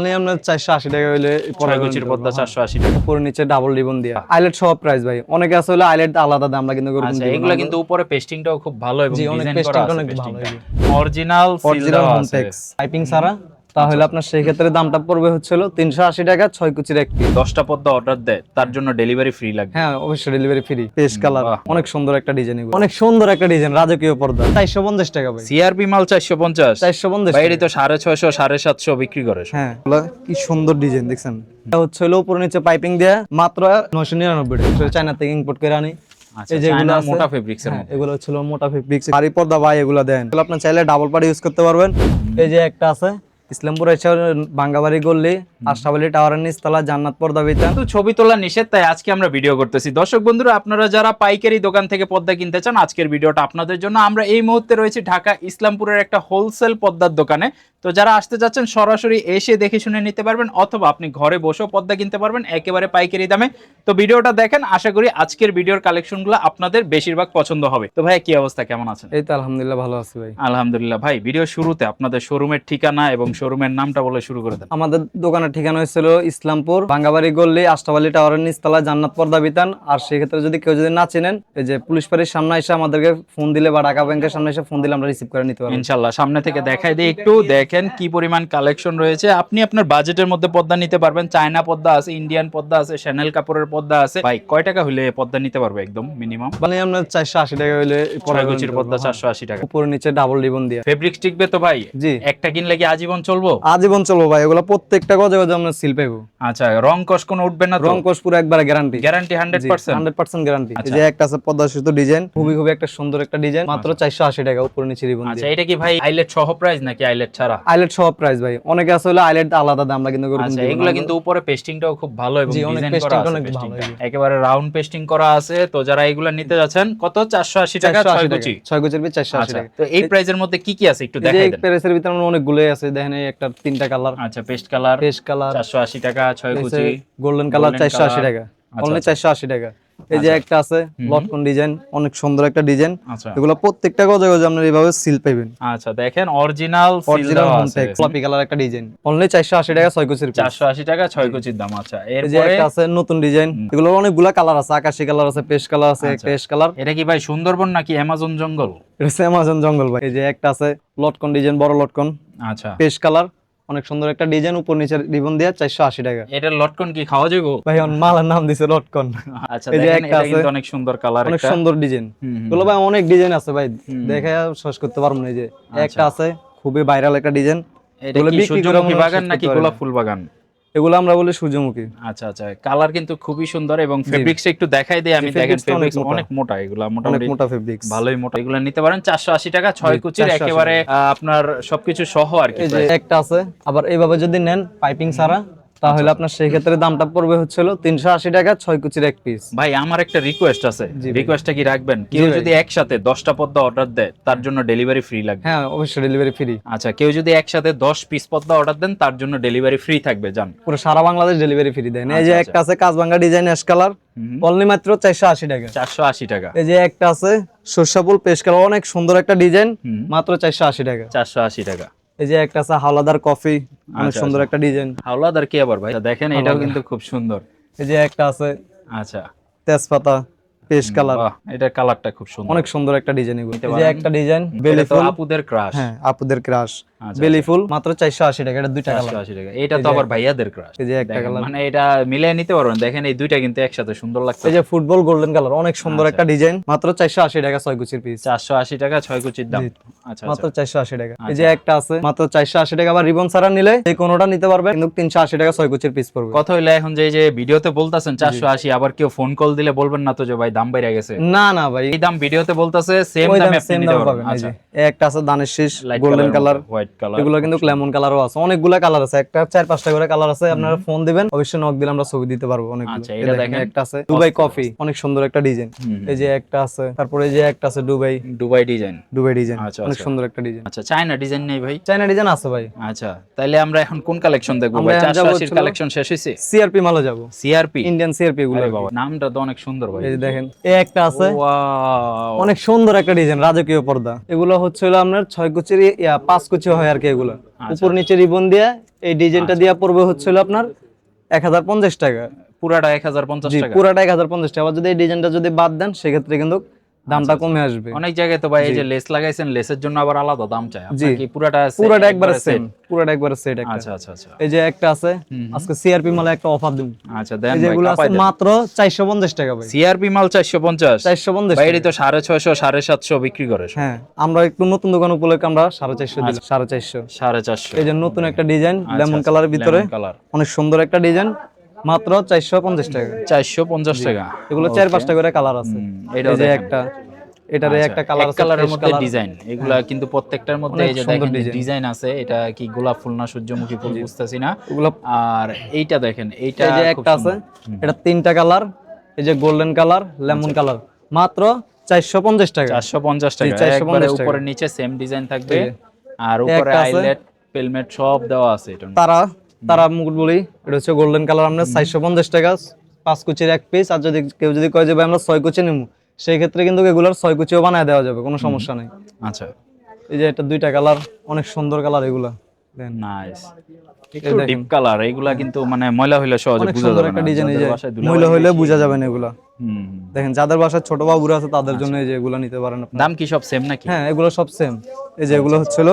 মানে আমরা 480 টাকা হইলে ছয়গুচির পর্দা 480 টাকা। উপরে নিচে ডাবল রিবন দিয়া আইলেট সহ প্রাইস ভাই। অনেকে আছে হলো আইলেট আলাদা দাম, আমরা কিন্তু আচ্ছা, এগুলা কিন্তু উপরে পেস্টিংটাও খুব ভালো এবং ডিজাইন করা আছে। পেস্টিংটা অরিজিনাল হোমটেক্স পাইপিং ছাড়া, তাহলে আপনার সেই ক্ষেত্রে দামটা পড়বে হচ্ছিল 380 টাকা 6 কুচির এক পিস। 10টা পর্দা অর্ডার দেয় তার জন্য ডেলিভারি ফ্রি লাগবে। হ্যাঁ অবশ্যই ডেলিভারি ফ্রি। পেস্ট কালার অনেক সুন্দর একটা ডিজাইন, এগুলো অনেক সুন্দর একটা ডিজাইন, রাজকীয় পর্দা 450 টাকা ভাই। সিআরপি মাল 450 450 বাইরে তো 650 750 বিক্রি করে। হ্যাঁ এগুলা কি সুন্দর ডিজাইন দেখছেন। এটা হচ্ছে হলো উপরে নিচে পাইপিং দেয়া মাত্র 999 টাকা, চায়না থেকে ইম্পোর্ট করে আনি। এই যে এগুলো মোটা ফেব্রিক্স এর মধ্যে, এগুলো হচ্ছে মোটা ফেব্রিক্স ভারী পর্দা ভাই, এগুলো দেন এগুলো আপনি চাইলে ডাবল পার্ট ইউজ করতে পারবেন। এই যে একটা আছে ইসলামপুর এসে বাঙ্গাবাড়ি গল্লি আশরাফ আলী টাওয়ারের নিচতলা জান্নাত পর্দা বিতান। তো ছবি তোলা নিষেধ, তাই আজকে আমরা ভিডিও করতেছি। দর্শক বন্ধুরা, আপনারা যারা পাইকারি দোকান থেকে পর্দা কিনতে চান, আজকের ভিডিওটা আপনাদের জন্য। আমরা এই মুহূর্তে রয়েছি ঢাকা ইসলামপুরের একটা হোলসেল পর্দার দোকানে। তো যারা আসতে যাচ্ছেন সরাসরি এসে দেখে শুনে নিতে পারবেন, অথবা আপনি ঘরে বসেও পর্দা কিনতে পারবেন একেবারে পাইকারি দামে। তো ভিডিওটা দেখেন, আশা করি আজকের ভিডিওর কালেকশনগুলো আপনাদের বেশিরভাগ পছন্দ হবে। তো ভাই কি অবস্থা, কেমন আছেন? এই তো আলহামদুলিল্লাহ ভালো আছি ভাই। আলহামদুলিল্লাহ। ভাই ভিডিও শুরুতে আপনাদের শোরুমের ঠিকানা এবং শোরুমের নামটা বলে শুরু করে দেন। আমাদের দোকানের ঠিকানা হয়েছিল ইসলামপুর বাঙ্গাবাড়ি গল্লি আশরাফ আলী টাওয়ারের নিচতলা জান্নাত পর্দা বিতান। আর সেক্ষেত্রে যদি কেউ যদি না চেনেন, এই যে পুলিশ ফাঁড়ির সামনে এসে আমাদেরকে ফোন দিলে বা ঢাকা ব্যাংকের সামনে এসে ফোন দিলে আমরা রিসিভ করে নিতে পারবো ইনশাআল্লাহ। সামনে থেকে দেখাই দিই একটু, দেখেন কি পরিমাণ কালেকশন রয়েছে। আপনি আপনার বাজেটের মধ্যে পর্দা নিতে পারবেন। চায়না পর্দা আছে, ইন্ডিয়ান পর্দা আছে, শ্যানেল কাপড়ের পর্দা আছে। ভাই কয় টাকা হইলে পর্দা নিতে পারবে একদম মিনিমাম? মানে আমরা 480 টাকা হইলে ছয়গুচির পর্দা 480 টাকা, উপরে নিচে ডাবল রিবন দিয়া। ফেব্রিক্স টিকবে তো ভাই? জি। একটা কিনলে কি আজীবন চলবো? আজীবন চলবো ভাই, এগুলো প্রত্যেকটা গজে গজে আমরা সিল পাইবো। আচ্ছা, রং কস কোনো উঠবে না তো? রং কস পুরো একবারে গ্যারান্টি। গ্যারান্টি 100%? 100% গ্যারান্টি। এই যে একটা আছে পদ্মা সেতু ডিজাইন, খুবই একটা সুন্দর একটা ডিজাইন, মাত্র 480 টাকা উপরে নিচে রিবন দিয়ে। আচ্ছা, এটা কি ভাই আইলেট সহ প্রাইস নাকি আইলেট ছাড়া? আইলেট সহ প্রাইস ভাই। অনেকে আছে হলো আইলেট আলাদা দাম, আমরা কিন্তু আচ্ছা, এগুলা কিন্তু উপরে পেস্টিংটাও খুব ভালো এবং ডিজাইন করা আছে। অনেক ভালো, একেবারে রাউন্ড পেস্টিং করা আছে। তো যারা এগুলা নিতে যাচ্ছেন, কত 480 টাকা 6 কুচি? 6 কুচির পিস 480 টাকা। তো এই প্রাইজের মধ্যে কি কি আছে একটু দেখাই দেন। এই প্রাইসের ভিতরে অনেকগুলোই আছে, দেখেন এই একটা তিনটা কালার। আচ্ছা, পেস্ট কালার 480 টাকা 6 কুচি। গোল্ডেন কালার 480 টাকা, অনলি 480 টাকা। এই যে একটা আছে লটকন ডিজাইন, অনেক সুন্দর একটা ডিজাইন। এগুলো প্রত্যেকটা গজে গজে আপনারা এইভাবে সিল পাবেন। আচ্ছা, দেখেন অরিজিনাল হোমটেক্স কপি কালার একটা ডিজাইন, অনলি 480 টাকা 6 কুচির পিস। 480 টাকা 6 কুচির দাম। আচ্ছা, এই যে একটা আছে নতুন ডিজাইন, এগুলো অনেকগুলা কালার আছে, আকাশী কালার আছে, পেস্ট কালার আছে, পেস্ট কালার। এটা কি ভাই সুন্দরবন নাকি অ্যামাজন জঙ্গল? এটা অ্যামাজন জঙ্গল ভাই। এই যে একটা আছে লটকন ডিজাইন, বড় লটকন। আচ্ছা, পেস্ট কালার, অনেক সুন্দর একটা ডিজাইন, উপর নিচে রিবন দিয়ে 480 টাকা। এটার লটকন কি খাওয়া যাবে ভাই? মালার নাম দিছে লটকন। আচ্ছা, দেখেন এটা কিন্তু অনেক সুন্দর কালার, অনেক সুন্দর ডিজাইন। এগুলো ভাই অনেক ডিজাইন আছে ভাই, দেখে শেষ করতে পারবো না। এই যে একটা আছে খুবই ভাইরাল একটা ডিজাইন। এটা কি সূর্যমুখী বাগান নাকি গোলাপ ফুল বাগান? এগুলো আমরা বলি সূর্যমুখী। আচ্ছা আচ্ছা, কালার কিন্তু খুবই সুন্দর এবং ফেব্রিক্সটা একটু দেখাই দেই আমি। দেখেন ফেব্রিক্স অনেক মোটা, এগুলা মোটামুটি মোটা ফেব্রিক্স, ভালোই মোটা। এগুলো নিতে পারেন 480 টাকা 6 কুচির, একেবারে আপনার সবকিছু সহ আর কি। এই যে একটা আছে আবার এইভাবে যদি নেন পাইপিং ছাড়া, তাহলে আপনার সেই ক্ষেত্রে দামটা পড়বে হচ্ছিল 380 টাকা 6 কুচির এক পিস। ভাই আমার একটা রিকোয়েস্ট আছে, রিকোয়েস্টটা কি রাখবেন? কেউ যদি একসাথে 10টা পর্দা অর্ডার দেয় তার জন্য ডেলিভারি ফ্রি লাগবে। হ্যাঁ অবশ্যই ডেলিভারি ফ্রি। আচ্ছা, কেউ যদি একসাথে 10 পিস পর্দা অর্ডার দেন তার জন্য ডেলিভারি ফ্রি থাকবে, জান পুরো সারা বাংলাদেশ ডেলিভারি ফ্রি দেন। এই যে একটা আছে কাজভাঙ্গা ডিজাইন অ্যাশ কালার, অনলি মাত্র 480 টাকা। 480 টাকা। এই যে একটা আছে সরষাফুল পেস্ট কালার, অনেক সুন্দর একটা ডিজাইন, মাত্র 480 টাকা। 480 টাকা। এই যে একটা আছে হাওলাদার কফি, অনেক সুন্দর একটা ডিজাইন। হাওলাদার কি আবার ভাই? দেখেন এটাও কিন্তু খুব সুন্দর। এই যে একটা আছে আচ্ছা, তেজপাতা পেস্ট কালার, এটার কালারটা খুব সুন্দর, অনেক সুন্দর একটা ডিজাইন। এই যে একটা ডিজাইন বেলি ফুল, আপুদের ক্রাশ। হ্যাঁ আপুদের ক্রাশ, বেলি ফুল, মাত্র 480 টাকা। এটা দুইটা কালার। 480 টাকা। এটা তো আবার ভাইয়াদের ক্রাশ। এই যে একটা কালার, মানে এটা মিলিয়ে নিতে পারবেন। দেখেন এই দুইটা কিন্তু একসাথে সুন্দর লাগছে। এই যে ফুটবল গোল্ডেন কালার, অনেক সুন্দর একটা ডিজাইন, মাত্র 480 টাকা 6 কুচির পিস। 480 টাকা 6 কুচির দাম। আচ্ছা, মাত্র 480 টাকা। এই যে একটা আছে মাত্র 480 টাকা, আবার রিবন ছাড়া নিলে যে কোনোটা নিতে পারবে, কিন্তু 380 টাকা 6 কুচির পিস পড়বে। কত হইলো এখন যে ভিডিওতে বলতাছেন 480, আবার কেউ ফোন কল দিলে বলবেন না তো যে ভাই দাম বেড়ে গেছে? না না ভাই, এই দাম ভিডিওতে বলতাছে, সেম দামে আপনি নিতে পারবেন। আচ্ছা, একটা আছে দানের শীষ গোল্ডেন কালার, হোয়াইট কালার, এগুলো কিন্তু লেমন কালারও আছে, অনেকগুলা কালার আছে। একটা 4-5টা করে কালার আছে, আপনারা ফোন দিবেন, অবশ্যই নক দিলে আমরা ছবি দিতে পারবো অনেকগুলো। আচ্ছা, এটা দেখেন একটা আছে দুবাই কফি, অনেক সুন্দর একটা ডিজাইন। এই যে একটা আছে, তারপরে এই যে একটা আছে দুবাই ডিজাইন, অনেক সুন্দর একটা ডিজাইন। আচ্ছা, চায়না ডিজাইন নেই ভাই? চায়না ডিজাইন আছে ভাই। আচ্ছা, তাইলে আমরা এখন কোন কালেকশন দেখবো ভাই? 480 এর কালেকশন শেষ হইছে? সিআরপি মালও যাব। সিআরপি, ইন্ডিয়ান সিআরপি এগুলো। আরে বাবা, নামটা তো অনেক সুন্দর ভাই। এই যে দেখেন এই একটা আছে, ওয়াও, অনেক সুন্দর একটা ডিজাইন, রাজকীয় পর্দা। এগুলো হচ্ছে হলো আপনার 6 কুচির 5 কুচি হয় আর কি এগুলো। উপর নিচে রিবন দিয়ে এই ডিজাইনটা দিয়া পড়বে হচ্ছিল আপনার 1050 টাকা। পুরাটা 1050 জি টাকা। পুরাটা 1050 টাকা। আবার যদি এই ডিজাইনটা যদি বাদ দেন সেক্ষেত্রে কিন্তু দামটা কমে আসবে। অনেক জায়গায় তো ভাই এই যে লেস লাগাইছেন, লেসের জন্য আবার আলাদা দাম চাই। আপনার কি পুরাটা একবারে সেম, পুরাটা একবারে সেট একটা। আচ্ছা আচ্ছা আচ্ছা। এই যে একটা আছে, আজকে সিআরপি মালে একটা অফার দিন। আচ্ছা দেন এই ভাই, যেগুলো আছে কাপাই দেন। মাত্র 450 টাকা ভাই। সিআরপি মাল 450। 450 ভাই এটি তো 650 750 বিক্রি করে। হ্যাঁ, আমরা একটু নতুন দোকান উপলক্ষে আমরা 450 দিলাম। 450। 450। এই যে নতুন একটা ডিজাইন লেমন কালারের ভিতরে, অনেক সুন্দর একটা ডিজাইন, মাত্র 450 টাকা। 450 টাকা। এগুলো 4-5টা করে কালার আছে। এই যে একটা, এটারে একটা কালার আছে, কালারের মধ্যে ডিজাইন। এগুলা কিন্তু প্রত্যেকটার মধ্যে এই যে দেখেন ডিজাইন আছে। এটা কি গোলাপ ফুল না সূর্যমুখী ফুল বুঝতেছি না। এগুলো আর এইটা দেখেন, এইটা এই যে একটা আছে, এটা 3টা কালার। এই যে গোল্ডেন কালার, লেমন কালার, মাত্র 450 টাকা। 450 টাকা। 450 একবারে টাকা। উপরে নিচে সেম ডিজাইন থাকবে, আর উপরে আইলেট পেলমেট সব দেওয়া আছে। এটা তারা মুকুট বলি, এটা হচ্ছে গোল্ডেন কালার। আমরা 450 টাকা 5 কুচির এক পিস। আর যদি কেউ যদি কয় যে ভাই আমরা 6 কুচি নিব, সেই ক্ষেত্রে কিন্তু এগুলার 6 কুচিও বানায় দেওয়া যাবে, কোনো সমস্যা নেই। আচ্ছা, এই যে এটা 2টা কালার, অনেক সুন্দর কালার এগুলা। দেন নাইস, একটু ডিপ কালার। এগুলা কিন্তু মানে ময়লা হইলে সহজে অনেক বোঝা সুন্দর যাবে একটা না। ডিজাইন। এই যে যাদের বাসায় ধুলা ময়লা হইলে বোঝা যাবে না এগুলা। হুম। দেখেন যাদের বাসায় ছোট বাবুরা আছে তাদের জন্য এই যে এগুলা নিতে পারেন আপনারা। দাম কি সব সেম নাকি? হ্যাঁ, এগুলো সব সেম। এই যে এগুলো হচ্ছিল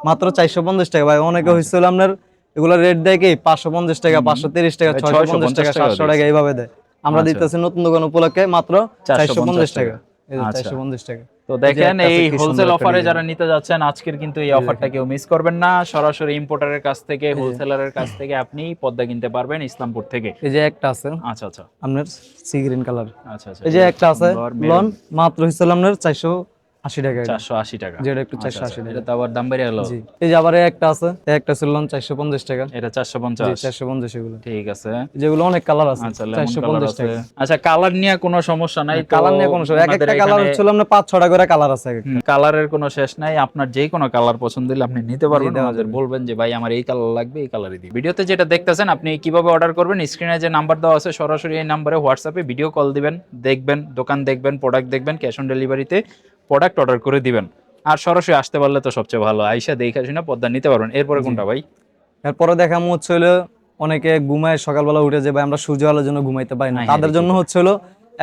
মাত্র 450 টাকা ভাই। অনেকে হচ্ছিল আপনার এগুলো রেট দেয় কি 550 টাকা, 530 টাকা, 650 টাকা, 700 টাকা এইভাবে দেয়। আমরা দিতেছি নতুন দোকান উপলক্ষে মাত্র 450 টাকা। এই যে 450 টাকা। তো দেখেন এই হোলসেল অফারে যারা নিতে যাচ্ছেন আজকের কিন্তু এই অফারটা কেউ মিস করবেন না। সরাসরি ইম্পোর্টারের কাছ থেকে, হোলসেলারের কাছ থেকে আপনি পদ্মা কিনতে পারবেন ইসলামপুর থেকে। এই যে একটা আছে আচ্ছা আচ্ছা আপনার সি গ্রিন কালার। আচ্ছা আচ্ছা। এই যে একটা আছে লন, মাত্র হচ্ছিল আপনার 480 টাকা। 480 টাকা। যেটা একটু 480 টাকা। এটা তো আবার দাম বেড়ে গেল। জি। এই যে আবার একটা আছে, একটা ছিল 450 টাকা। এটা 450। 450 এগুলো। ঠিক আছে। যেগুলো অনেক কালার আছে। আচ্ছা, লেমন কালার 450 আছে। টাকা। আচ্ছা, কালার নিয়ে কোনো সমস্যা নাই। কালার নিয়ে কোনো সমস্যা, এক একটা কালার হচ্ছিল আপনার 5-6টা করে কালার আছে। কালারের কোনো শেষ নাই। আপনার যে কোনো কালার পছন্দ হলে আপনি নিতে পারবেন। আমাদের বলবেন যে ভাই আমার এই কালার লাগবে, এই কালারই দিই। ভিডিওতে যেটা দেখতেছেন আপনি কিভাবে অর্ডার করবেন, স্ক্রিনে যে নাম্বার দেওয়া আছে সরাসরি এই নাম্বারে হোয়াটসঅ্যাপে ভিডিও কল দিবেন, দেখবেন দোকান, দেখবেন প্রোডাক্ট, দেখবেন ক্যাশ অন ডেলিভারিতে প্রোডাক্ট অর্ডার করে দিবেন। আর সরাসরি আসতে পারলে তো সবচেয়ে ভালো, আইসা দেখে শুনে পদ্মা নিতে পারবেন। এরপরে কোনটা ভাই? এরপরে দেখামু হচ্ছে হলো অনেকে ঘুমায় সকালবেলা উঠে যে ভাই আমরা সূর্য আলোর জন্য ঘুমাইতে পারি না, তাদের জন্য হচ্ছে হলো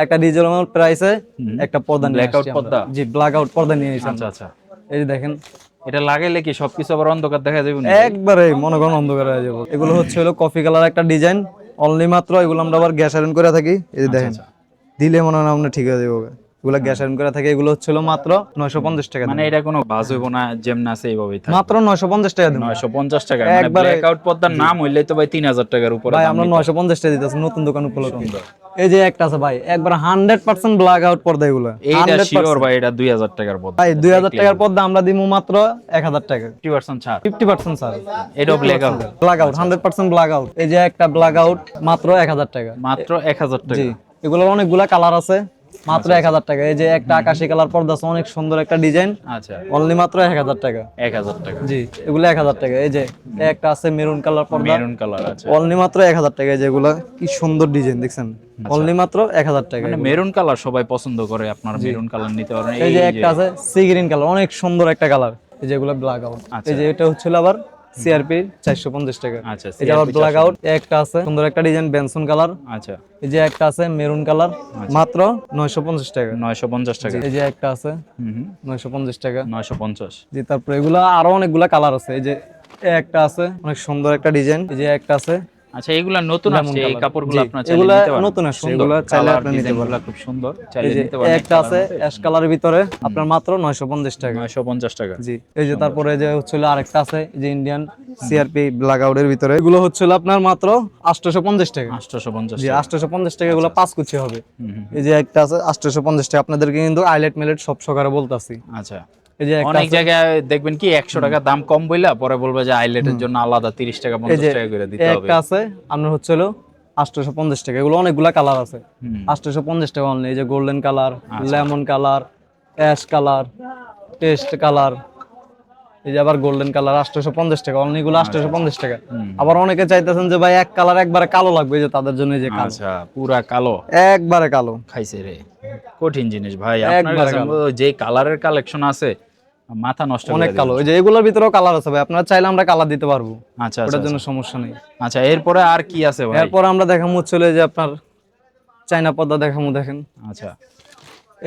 একটা রিজনেবল প্রাইসে একটা পর্দা নিয়ে ব্ল্যাক আউট পর্দা। জি, ব্ল্যাক আউট পর্দা নিয়ে এসেছি। আচ্ছা আচ্ছা। এই যে দেখেন, এটা লাগাইলে কি সবকিছু আবার অন্ধকার দেখা যাবে না? একবারে মনে করেন অন্ধকার হয়ে যাবে। এগুলো হচ্ছে হলো কফি কালার একটা ডিজাইন অনলি মাত্র। এগুলো আমরা আবার গ্যাস আয়রন করে থাকি। এই যে দেখেন, দিলে মনে হয় আপনার ঠিক হয়ে যাবে। এগুলো গ্যাস আয়রন করে থাকে। এগুলো হচ্ছিল মাত্র 950 টাকা। মানে এটা কোনো বাজ হইব না, যেমন আছে এইভাবেই থাকবে। মাত্র 950 টাকা দিন। 950 টাকা। মানে ব্ল্যাক আউট পর্দার নাম হইলে তো ভাই 3000 টাকার উপরে ভাই দাম আমরা নিতে। 950 টাকা দিতেছি নতুন দোকান উপলক্ষে। এই যে একটা আছে ভাই, একবার 100% ব্ল্যাক আউট পর্দা। এগুলো এইটা শিওর ভাই, এটা 2000 টাকার পর্দা। ভাই 2000 টাকার পর্দা আমরা দিমু মাত্র 1000 টাকা। 50% ছাড়। 50% স্যার। এটা black out. Black out 100% black out. এই যে একটা ব্ল্যাক আউট মাত্র 1000 টাকা। মাত্র 1000 টাকা। জি, এগুলোর অনেকগুলা কালার আছে, মাত্র 1000 টাকা। এই যে একটা আকাশী কালার পর্দা আছে, অনেক সুন্দর একটা ডিজাইন, আচ্ছা অনলি মাত্র 1000 টাকা। 1000 টাকা। জি, এগুলো 1000 টাকা। এই যে একটা আছে মেরুন কালার পর্দা, মেরুন কালার আছে, অনলি মাত্র 1000 টাকা। যেগুলো কি সুন্দর ডিজাইন দেখছেন, অনলি মাত্র 1000 টাকা। মানে মেরুন কালার সবাই পছন্দ করে, আপনার মেরুন কালার নিতে পারেন। এই যে একটা আছে সি গ্রিন কালার, অনেক সুন্দর একটা কালার। এই যেগুলো ব্ল্যাক আউট। এই যে এটা হচ্ছিল আবার সিআরপি 450 টাকা। আচ্ছা, এই যে আবার ব্ল্যাক আউট একটা আছে সুন্দর একটা ডিজাইন বেনসন কালার। আচ্ছা, এই যে একটা আছে মেরুন কালার, মাত্র 950 টাকা। 950 টাকা। এই যে একটা আছে 950 টাকা। 950। জি, তারপর এগুলা আরো অনেকগুলা কালার আছে। এই যে একটা আছে অনেক সুন্দর একটা ডিজাইন। এই যে একটা আছে। আচ্ছা, এগুলা নতুন আসছে এই কাপড়গুলো, আপনারা চাইলে এগুলা নিতে পারেন। নতুন আসছে, এগুলা চাইলে আপনি নিতে পারেন। খুব সুন্দর, চাইলে নিতে পারেন। একটা আছে অ্যাশ কালারের ভিতরে, আপনার মাত্র 950 টাকা। 950 টাকা। জি, এই যে তারপরে যে হচ্ছিল আরেকটা আছে যে ইন্ডিয়ান সিআরপি ব্ল্যাক আউটের ভিতরে, এগুলো হচ্ছিল আপনার মাত্র 850 টাকা। 850। জি, 850 টাকা। এগুলো 5 কুচি হবে। এই যে একটা আছে 850 টাকা। আপনাদেরকে কিন্তু আইলেট মেলেট সব সকারে বলতাছি। আচ্ছা, এই যে অনেক জায়গায় দেখবেন কি 100 টাকা দাম কম বইলা পরে বলবে যে আইলেটের জন্য আলাদা 30 টাকা 50 টাকা করে দিতে হবে। একটা আছে আপনার হচ্ছিল 850 টাকা। এগুলো অনেকগুলা কালার আছে। 850 টাকা অনলি। এই যে golden colour, lemon colour, ash colour, test colour. এই যে আবার গোল্ডেন কালার 850 টাকা অনলি। এগুলো 850 টাকা। আবার অনেকে চাইতেছেন যে ভাই এক কালার একবারে কালো লাগবে, যে তাদের জন্য এই যে কালো, আচ্ছা, পুরা কালো, একবারে কালো। খাইছে রে, কঠিন জিনিস ভাই। আপনার কাছে যে কালারের কালেকশন আছে মাথা নষ্ট অনেক করে কালো। দিবেন। এই যে এগুলোর ভিতরেও কালার আছে ভাই, আপনারা চাইলে আমরা কালার দিতে পারবো, আচ্ছা ওটার আচ্ছা জন্য সমস্যা নেই। আচ্ছা, এরপরে আর কি আছে ভাই? এরপর আমরা দেখামু হচ্ছে হলো এই যে আপনার চায়না পর্দা দেখামু, দেখেন আচ্ছা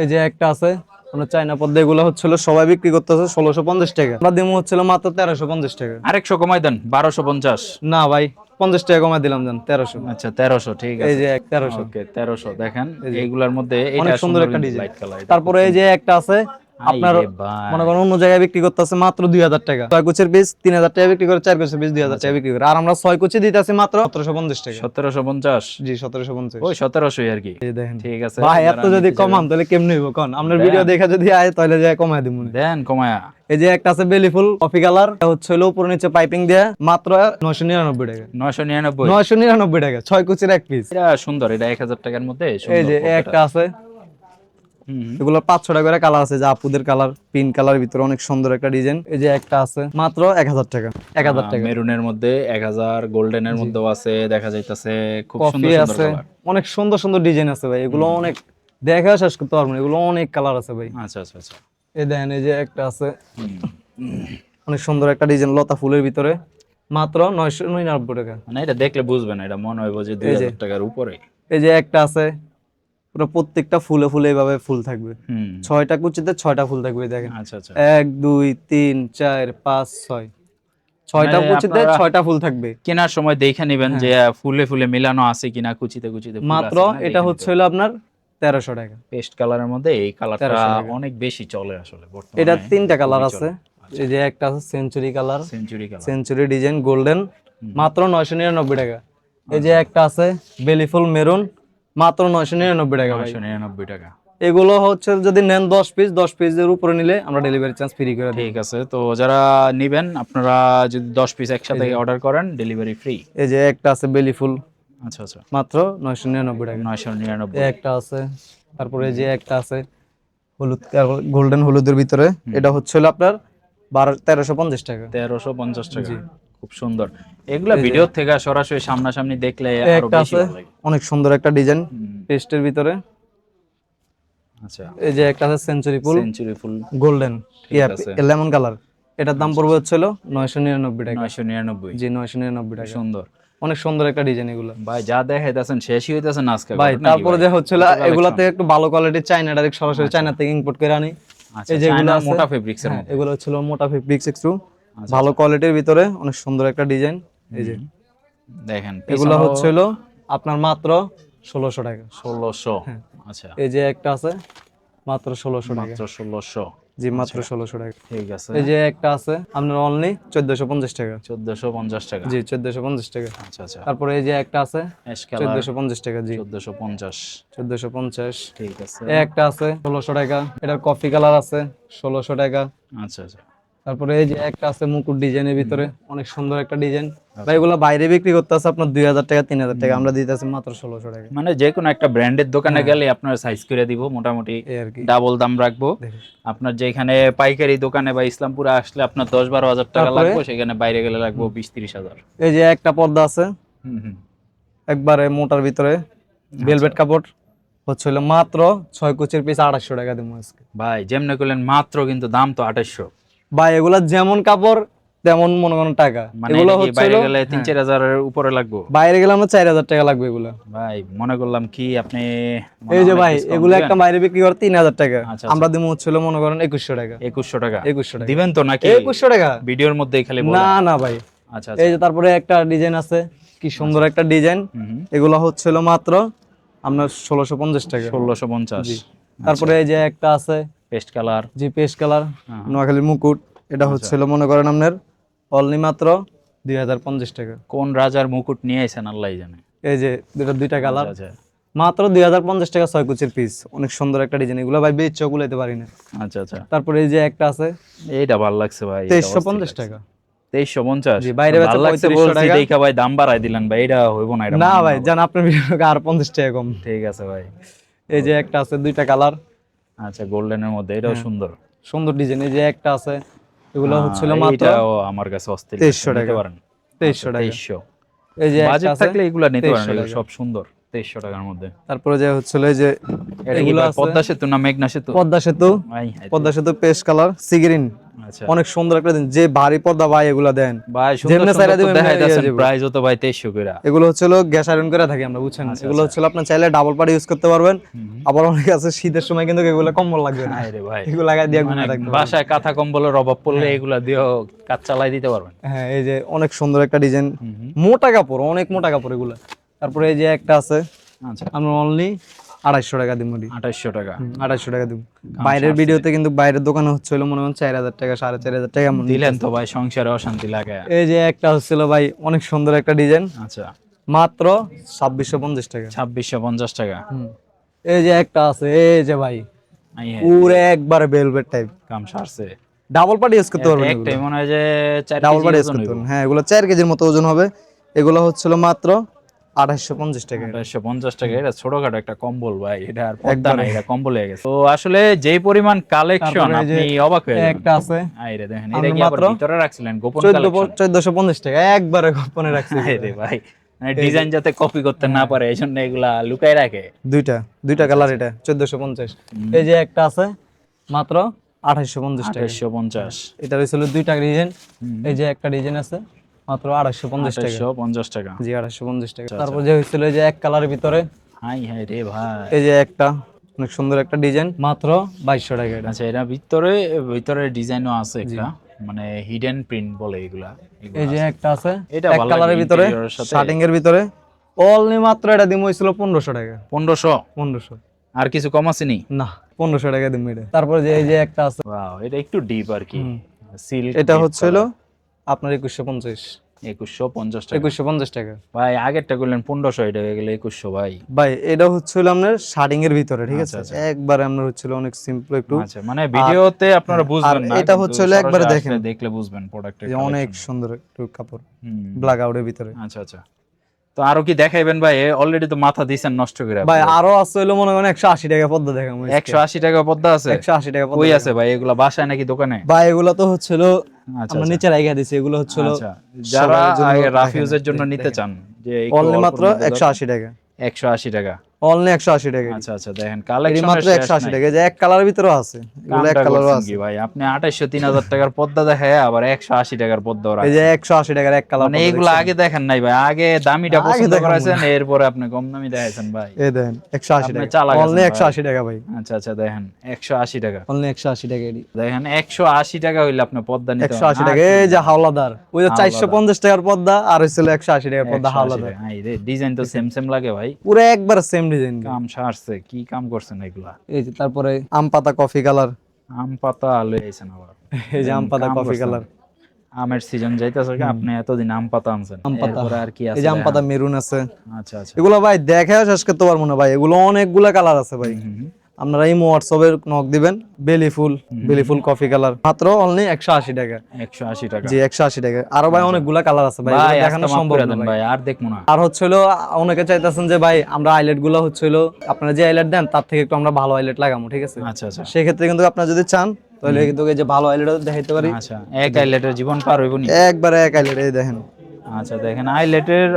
এই যে একটা আছে আমরা চায়না পর্দা, এগুলো হচ্ছিল সবাই বিক্রি করতেছে 1650 টাকা, আমরা দিমু হচ্ছিল মাত্র 1350 টাকা। আরেকশো কমাই দেন, 1250। না ভাই 50 টাকা কমাই দিলাম, জান 1300। আচ্ছা 1300, ঠিক এই আছে। যে 1300, ওকে 1300 দেখেন এই যে এইগুলার মধ্যে এটা অনেক সুন্দর একটা কিন্তু ডিজাইন। Light colour. তারপরে এই যে একটা আছে আপনার মনে করেন অন্য জায়গায় বিক্রি করতেছে মাত্র 2000 টাকা, 6 কুচির পিস 3000 টাকা বিক্রি করে, 4 কুচির পিস 2000 টাকা বিক্রি করে, আর আমরা 6 কুচি দিতেছি মাত্র 1750 টাকা। 1750, জি 1750। ওই 1700 আর কি। এই দেখেন ঠিক আছে ভাই, যারা এত যদি নিতে কমাম চাবেন, তাহলে কেমনে হইব কোন? আপনার দেন। ভিডিও দেখা যদি আয় তাহলে যায় কমায় দিমু। দেন কমায়া। এই যে একটা আছে বেলি ফুল কফি কালার, এটা হচ্ছে হলো উপর নিচে পাইপিং দেয়া, মাত্র 999 টাকা। 999, 999 টাকা 6 কুচির এক পিস। এটা সুন্দর, এটা 1000 টাকার মধ্যে এই সুন্দর যে পর্দাটা। একটা আছে, হুম, এগুলো 500 টাকা করে কালার আছে, যে আপুদের কালার, পিঙ্ক কালার ভিতরে অনেক সুন্দর একটা ডিজাইন। এই যে একটা আছে মাত্র 1000 টাকা, 1000 টাকা। মেরুনের মধ্যে 1000, গোল্ডেনের মধ্যেও আছে, দেখা যাইতাছে খুব কফি সুন্দর সুন্দর আছে, কালার। অনেক সুন্দর সুন্দর ডিজাইন আছে ভাই, এগুলো অনেক দেখা শেষ করতে পারবো না, এগুলো অনেক কালার আছে ভাই। আচ্ছা আচ্ছা আচ্ছা। এই দেখেন এই যে একটা আছে অনেক সুন্দর একটা ডিজাইন লতা ফুলের ভিতরে, মাত্র 999 টাকা। মানে এটা দেখলে বুঝবেন, এটা মনে হইব যে 2000 টাকার উপরে। এই যে একটা আছে পুরো প্রত্যেকটা ফুলে ফুলে এইভাবে ফুল থাকবে, হুম, 6টা কুচিতে 6টা ফুল থাকবে, এই দেখেন আচ্ছা আচ্ছা। 1 2 3 4 5 6, 6টা মানে কুচিতে আপনারা 6টা ফুল থাকবে। কেনার সময় দেখে নেবেন যে ফুলে ফুলে মিলানো আছে কিনা, কুচিতে কুচিতে ফুল মাত্র আছে কিনা এটা দেখে হচ্ছে নিতে হলো আপনার 1300 টাকা। হবে। পেস্ট কালারের মধ্যে এই কালারটা 1300 টাকা। অনেক বেশি চলে আসলে বর্তমানে। এটা 3টা কালার খুবই আছে, চলে। এই যে একটা আছে century colour, century colour. Century design golden, মাত্র 999 টাকা। এই যে একটা আছে বেলি ফুল মেরুন, মাত্র 999 টাকা ভাই। 999 টাকা। এগুলো হচ্ছে যদি নেন 10 পিস, 10 পিসের উপরে নিলে আমরা ডেলিভারি চার্জ ফ্রি করে দিই। ঠিক আছে, তো যারা নিবেন আপনারা যদি 10 পিস একসাথে অর্ডার করেন ডেলিভারি ফ্রি। এই যে একটা আছে বেলি ফুল, আচ্ছা আচ্ছা, মাত্র 999 টাকা। 999। এই একটা আছে, তারপরে এই যে একটা আছে হলুদ গোল্ডেন হলুদের ভিতরে, এটা হচ্ছে হলো আপনার 1350 টাকা। 1350 টাকা, খুব সুন্দর। এগুলা ভিডিও থেকে সরাসরি সামনাসামনি দেখলে এই আরো একটা বেশি আছে ভালো লাগে। অনেক সুন্দর একটা ডিজাইন পেস্টের ভিতরে। আচ্ছা, এই যে একটা আছে সেঞ্চুরি ফুল সেঞ্চুরি ফুল গোল্ডেন, ঠিক আছে। লেমন কালার, এটার দাম পড়বে হচ্ছে হলো 999 টাকা। 999, জি 999 টাকা। সুন্দর অনেক সুন্দর একটা ডিজাইন এগুলো ভাই, যা দেখাইতেছেন শেষই হইতাছে না আজকে ভাই। ঘটনা কি তারপরে ভাই? যে হচ্ছে কত collection? এগুলাতে একটু ভালো কোয়ালিটির চাইনা, ডাইরেক্ট সরাসরি চায়না থেকে ইম্পোর্ট করে আনি। আচ্ছা, এই যে এগুলো চায়নার আছে, মোটা ফেব্রিক্স এর হ্যাঁ, মধ্যে। এগুলো হচ্ছে মোটা ফেব্রিক্স একটু ভালো কোয়ালিটির ভিতরে, অনেক সুন্দর একটা ডিজাইন। এই যে দেখেন এগুলো পিছনেও হচ্ছে হলো আপনার মাত্র 1600 টাকা। 1600। আচ্ছা, এই যে একটা আছে মাত্র 1600 টাকা। মাত্র 1600। জি মাত্র 1600 টাকা। ঠিক আছে, এই যে একটা আছে আপনার অনলি 1450 টাকা। 1450 টাকা। জি 1450 টাকা। আচ্ছা আচ্ছা, তারপরে এই যে একটা আছে অ্যাশ কালার 1450 টাকা। জি 1450। 1450। ঠিক আছে, এই একটা আছে 1600 টাকা, এটার কফি কালার আছে 1600 টাকা। আচ্ছা আচ্ছা। তারপরে এই যে একটা আছে মুকুট ডিজাইনের ভিতরে, অনেক সুন্দর একটা ডিজাইন ভাই, এগুলো বাইরে বিক্রি করতেছে আপনার 2000 টাকা 3000 টাকা, আমরা দিতেছি মাত্র 1600 টাকা। মানে যে কোনো একটা ব্র্যান্ডের দোকানে গেলে আপনার সাইজ করে দিব, মোটামুটি এই আর কি। ডাবল দাম রাখবো। আপনার যেখানে পাইকারি দোকানে বা ইসলামপুরে আসলে আপনার 10-12 হাজার টাকা তারপরে লাগবে, সেখানে বাইরে গেলে লাগবে 20-30 হাজার। এই যে একটা পর্দা আছে হুম হুম। একবারে মোটার ভিতরে, ভেলভেট কাপড়, হচ্ছে হলো মাত্র 6 কুচির পিস 2800 টাকা দিব আজকে ভাই যেমনে করলেন মাত্র, কিন্তু দাম তো 2800। ভাই। এগুলা যেমন কাপড় তেমন মনে করেন টাকা, মানে এগুলো এটা কি হচ্ছে বাইরে হলো গেলে 3-4 হাজারের উপরে লাগবে? বাইরে গেলে আমরা 4000 টাকা লাগবে এগুলা। ভাই মনে করলাম কি আপনি এই যে ভাই এগুলো একটা বাইরে বিক্রি করে 3000 টাকা, আচ্ছা, আমরা দিব হচ্ছে হলো মনে করেন 2100 টাকা। 2100 টাকা 2100 টাকা দিবেন তো নাকি 2100 টাকা? ভিডিওর মধ্যেই খালি বলেন? না না ভাই। আচ্ছা এই যে তারপরে একটা ডিজাইন আছে, কি সুন্দর একটা ডিজাইন, হুম। এগুলো হচ্ছিল মাত্র আপনার 1650 টাকা। 1650। তারপরে এই যে একটা আছে পেস্ট কালার। জি পেস্ট কালার, নোয়াখালীর মুকুট, এটা হচ্ছিল মনে করেন আপনার অনলি মাত্র 2050 টাকা। কোন রাজার মুকুট নিয়ে আইছেন আল্লাহই জানে। এই যে দুইটা কালার, আচ্ছা মাত্র 2050 টাকা 6 কুচির পিস, অনেক সুন্দর একটা ডিজাইন, এগুলো ভাই বেচ চকুলাইতে পারি না। আচ্ছা আচ্ছা, তারপরে এই যে একটা আছে এইটা ভালো লাগছে ভাই, 2350 টাকা। 2350? জি, বাইরে বেচা ভালো লাগছে 3500 বলছি টাকা। দেখা ভাই দাম বাড়াই দিলেন ভাই, এটা হইব না, এটা না মানবো ভাই না। জান আপনার ভিডিও আর 50 টাকা কম। ঠিক আছে ভাই। এই যে একটা আছে দুইটা কালার, আচ্ছা গোল্ডেনের মধ্যে এটাও সুন্দর সুন্দর ডিজাইন। এই যে একটা আছে, এগুলো হচ্ছিল মাত্র এটাও আমার কাছে অস্থির 2300 নিতে টাকা। পারেন। 2300 টাকা। 2300। এই যে একটা বাজেট আছে থাকলে এগুলা নিতে পারেন, 2300 এগুলো টাকা। সব সুন্দর। 2300 টাকার মধ্যে। তারপরে যে হচ্ছিল এই যে এটা কি এগুলো ভাই আছে পদ্মা সেতু না মেঘনা সেতু? পদ্মা সেতু, ভাই হাই রে। পদ্মা সেতু পেস্ট কালার সিগ্রিন, আচ্ছা অনেক সুন্দর একটা জিনিস, যে ভারী পর্দা ভাই এগুলা দেন ভাই সুন্দর যেমনে সুন্দর চাইরা তো দিবেন দেখাই এমনি যাচ্ছেন, ইয়ে যাবে। প্রাইস তো ভাই 2300 কইরা। এগুলো হচ্ছিল গ্যাস আয়রন করে থাকি আমরা, বুঝছেন? আচ্ছা, এগুলো আচ্ছা। হচ্ছিল আপনার চাইলে ডাবল পার্ট ইউজ করতে পারবেন। আবার অনেকে আছে শীতের সময় কিন্তু এগুলো কম্বল লাগবে না, হাই রে ভাই, এগুলো লাগাই দিয়ে মানে ঘুমিয়ে থাকতে পারবেন। বাসায় কাঁথা কম্বলের অভাব পড়লে এগুলা দিয়েও কাজ চালাই দিতে পারবেন। হ্যাঁ, এই যে অনেক সুন্দর একটা ডিজাইন, মোটা কাপড়, অনেক মোটা কাপড় এগুলা। তারপরে এই যে একটা আছে, আচ্ছা আমরা অনলি 250 টাকা দিব। 2800 টাকা 250 টাকা দিব। বাইরের ভিডিওতে কিন্তু বাইরের দোকানে হচ্ছিল মনে হয় 4000 টাকা 4500 টাকা এমন দিলেন তো ভাই, সংসারে অশান্তি লাগে। এই যে একটা হচ্ছিল ভাই অনেক সুন্দর একটা ডিজাইন, আচ্ছা মাত্র 2650 টাকা। 2650 টাকা। এই যে একটা আছে, এই যে ভাই আই হ্যাঁ, পুরো একবারে ভেলভেট টাইপ, কাম সারছে। ডাবল পার্ট ইউজ করতে পারবেন এগুলো, একটাই মনে হয় যে 4 ডাবল কেজি পার্ট ইউজ ওজন করতে হইব। পারবেন। হ্যাঁ, এগুলো 4 কেজির মতো ওজন হবে। এগুলো হচ্ছিল মাত্র 2850 টাকা। 2850 টাকা। এটা ছোটখাটো একটা কম্বল ভাই, এটা আর পর্দা একবারে। না, এটা কম্বল হয়ে গেছে। তো আসলে যেই পরিমাণ কালেকশন, তারপরে এই যে আপনি অবাক হয়ে যাবেন। একটা আছে, আইরে দেখেন, আমরা এটা কি আবার মাত্র ভিতরে রাখছিলেন গোপন কালেকশন? 1450 টাকা একবারে গোপনে রাখছি। আইরে ভাই, মানে ডিজাইন যাতে কপি করতে না পারে এই জন্য এগুলা লুকাই রাখে। দুইটা কালার, এটা 1450। এই যে একটা আছে মাত্র 2850 টাকা। 2850। এটা হইছিল দুইটা ডিজাইন। এই যে একটা ডিজাইন আছে মাত্র 2850 টাকা। 2850 টাকা। জি 2850 টাকা। তারপর যে হইছিল এই যে এক কালারের ভিতরে, হাই হাই রে ভাই। এই যে একটা অনেক সুন্দর একটা ডিজাইন, মাত্র 2200 টাকা এটা। আচ্ছা, এটা ভিতরে ডিজাইনও আছে একটা, মানে হিডেন প্রিন্ট বলে এগুলা। এই যে একটা আছে এটা এক ভালো কালারের লাগে, ভিতরে interior-এর সাথে। শার্টিং এর ভিতরে, অনলি মাত্র এটা দিমু হইছিল 1500 টাকা। 1500। আর কিছু কম আসেনি? না, 1500 টাকা দিমু এটা। তারপরে যে এই যে একটা আছে, ওয়াও, এটা একটু ডিপ আর কি, সিল্ক। এটা হচ্ছিল আপনার 2150 2150 টাকা। 2150 টাকা। ভাই আগেরটা করলেন 1500, এটা হয়ে গেল 2100 ভাই। ভাই এটা হচ্ছিল আপনার শার্টিং এর ভিতরে, ঠিক আছে? আচ্ছা, একবারে আপনার হচ্ছিল অনেক সিম্পল একটু। আচ্ছা, মানে ভিডিওতে আপনারা বুঝবেন না, এটা কিন্তু হচ্ছে হলো একবারে সরাসরি দেখেন। আসলে দেখলে বুঝবেন প্রোডাক্টের যে অনেক সুন্দর একটু কাপড়, হুম। ব্ল্যাক আউটের ভিতরে। আচ্ছা আচ্ছা, তো আরো কি দেখাইবেন ভাই? অলরেডি তো মাথা দিছেন নষ্ট করে। ভাই আরো আছে হলো মনে করেন 180 টাকা পর্দা দেখাবো। 180 টাকা পর্দা আছে? 180 টাকা পর্দা কই আছে ভাই এগুলা? বাসায় নাকি দোকানে? ভাই এগুলো তো হচ্ছিল আচ্ছা আমরা নিচে রাইখা দিছি, এগুলো হচ্ছিল আচ্ছা, যারা রাফ ইউজের জন্য নিতে চান, যে অনলি মাত্র 180 টাকা। 180 টাকা, অনলি 180 টাকা। আচ্ছা আচ্ছা, দেখেন এই কালেকশন মাত্র 180 টাকা। যে এক কালারের ভিতরে আছে, এগুলো এক কালারও আছে। কি ভাই, আপনি 2800-3000 টাকার পর্দা দেখায় আবার 180 টাকার পর্দাও এই রাখেন। যে 180 টাকার এক কালার, মানে এগুলো আগে দেখেন নাই ভাই, আগে দামিটা পছন্দ করেছেন, এরপরে আপনি কম দামি দেখাইছেন ভাই। এই দেখেন 180 আপনি টাকা, চালাক আছেন অনলি ভাই। 180 টাকা ভাই। আচ্ছা আচ্ছা, দেখেন 180 টাকা, অনলি 180 টাকা এডি। দেখেন 180 টাকা হইলে আপনি পর্দা নিতে 180 টাকা। এই যে হাওলাদার, ওই যে 450 টাকার পর্দা আর হইছিল 180 টাকার পর্দা হাওলাদার। ডিজাইন তো সেম সেম লাগে ভাই, পুরো একবার সেম ডিজাইন। কাম সারছে, কি কাম করছেন এগুলা? এই যে তারপরে আম পাতা কফি কালার, আম পাতা লই আইছেন আবার। এই যে আম পাতা কাম কফি করছেন। কালার, আমের সিজন যাইতেছে, আপনি এতদিন আম পাতা আনছেন। আম পাতা। এরপরে আর কি আছে? এই যে আম পাতা মেরুন আছে। আচ্ছা আচ্ছা, এগুলো ভাই দেখাও শেষ করতে পারবো না ভাই, এগুলো অনেকগুলা কালার আছে ভাই। আপনারা এই হোয়াটসঅ্যাপে নক দিবেন, বেলি ফুল কফি কালার, মাত্র অনলি 180 টাকা। 180 টাকা। জি 180 টাকা। আরো ভাই অনেকগুলা কালার আছে ভাই, এগুলো দেখানো সম্ভব না ভাই, আর দেখবো না। আর হচ্ছিল অনেকে চাইতেছেন যে ভাই আমরা আইলেট গুলো হচ্ছিল আপনারা যে আইলেট দেন তার থেকে একটু আমরা ভালো আইলেট লাগাবো, ঠিক আছে? আচ্ছা আচ্ছা সেক্ষেত্রে কিন্তু আপনারা যদি চান তাহলে কিন্তু এই যে ভালো আইলেট দেখাইতে পারি। আচ্ছা, এক আইলেটের জীবন পার হইব নি? একবারে এক আইলেট। এই দেখেন, আচ্ছা দেখেন আইলেটের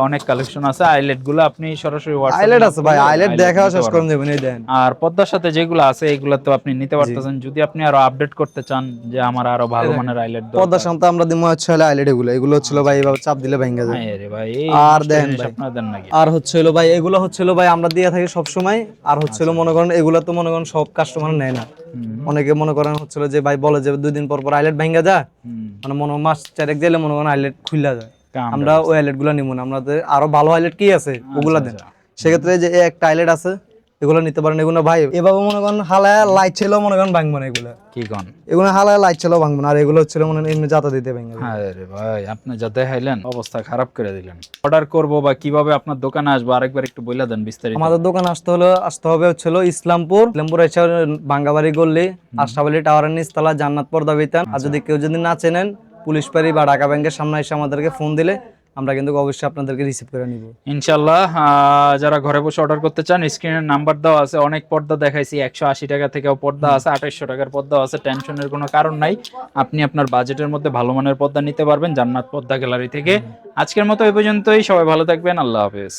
অনেক কালেকশন আছে। আইলেট গুলো আপনি সরাসরি হোয়াটসঅ্যাপে আইলেট আছে ভাই, আইলেট দেখাও শেষ করে দেবেন। এই দেখেন, আর পদ্মার সাথে যেগুলো আছে এগুলো তো আপনি নিতে পারতেছেন, যদি আপনি আরো আপডেট করতে চান যে আমার আরো ভালো মানের আইলেট দরকার। পর্দার সামনে আমরা দিমু হচ্ছে আইলেট, এগুলো হচ্ছিল ভাই এইভাবে চাপ দিলে ভেঙে যায়। আরে ভাই, এই আর দেন ভাই, আপনারা দেন নাকি? আর হচ্ছিল ভাই এগুলো হচ্ছিল ভাই আমরা দিয়ে থাকি সব সময়। আর হচ্ছিল মনে করেন এগুলো তো মনে করেন সব কাস্টমার নেয় না, অনেকে মনে করেন হচ্ছিল যে ভাই বলে যে 2 দিন পর পর আইলেট ভেঙে যায়, মানে মনে মাস 4 গেলে মনে করেন আইলেট খুলে যায়। আমরা ওই আইলেট গুলো নিব না, আমাদের আরো ভালো আইলেট কি আছে ওগুলা দেন। সেক্ষেত্রে যে একটা আইলেট আছে এগুলো নিতে পারেন। এগুলো ভাই এভাবে মনে করেন হালায় লাইট ছিল মনে করেন ভাঙবো না, এগুলো কি কোন এগুলো হালায় লাইট ছিল ভাঙবো না। আর এগুলো হচ্ছিল মনে এমনি যাতা দিতে ভেঙে যায়। আরে ভাই, আপনি যা দেখাইলেন অবস্থা খারাপ করে দিলেন। অর্ডার করব বা কিভাবে আপনার দোকানে আসবো আরেকবার একটু বলে দেন বিস্তারিত। আমাদের দোকানে আসতে হবে হচ্ছিল ইসলামপুর এসে বাঙ্গাবাড়ি গল্লি আশরাফ আলী টাওয়ারের নিচতলা জান্নাত পর্দা বিতান। আর যদি কেউ যদি না চেনেন, পুলিশ পাড়ি বা ঢাকা ব্যাংকের সামনে এসে আমাদেরকে ফোন দিলে আমরা কিন্তু অবশ্যই আপনাদেরকে রিসিভ করে নিব ইনশাআল্লাহ। যারা ঘরে বসে অর্ডার করতে চান, স্ক্রিনের নাম্বার দেওয়া আছে। অনেক পর্দা দেখাইছি, 180 টাকা থেকেও পর্দা আছে, 2800 টাকার পর্দা আছে। টেনশনের কোনো কারণ নাই, আপনি আপনার বাজেটের মধ্যে ভালো মানের পর্দা নিতে পারবেন জান্নাত পর্দা গ্যালারি থেকে। আজকের মতো এই পর্যন্তই, সবাই ভালো থাকবেন, আল্লাহ হাফেজ।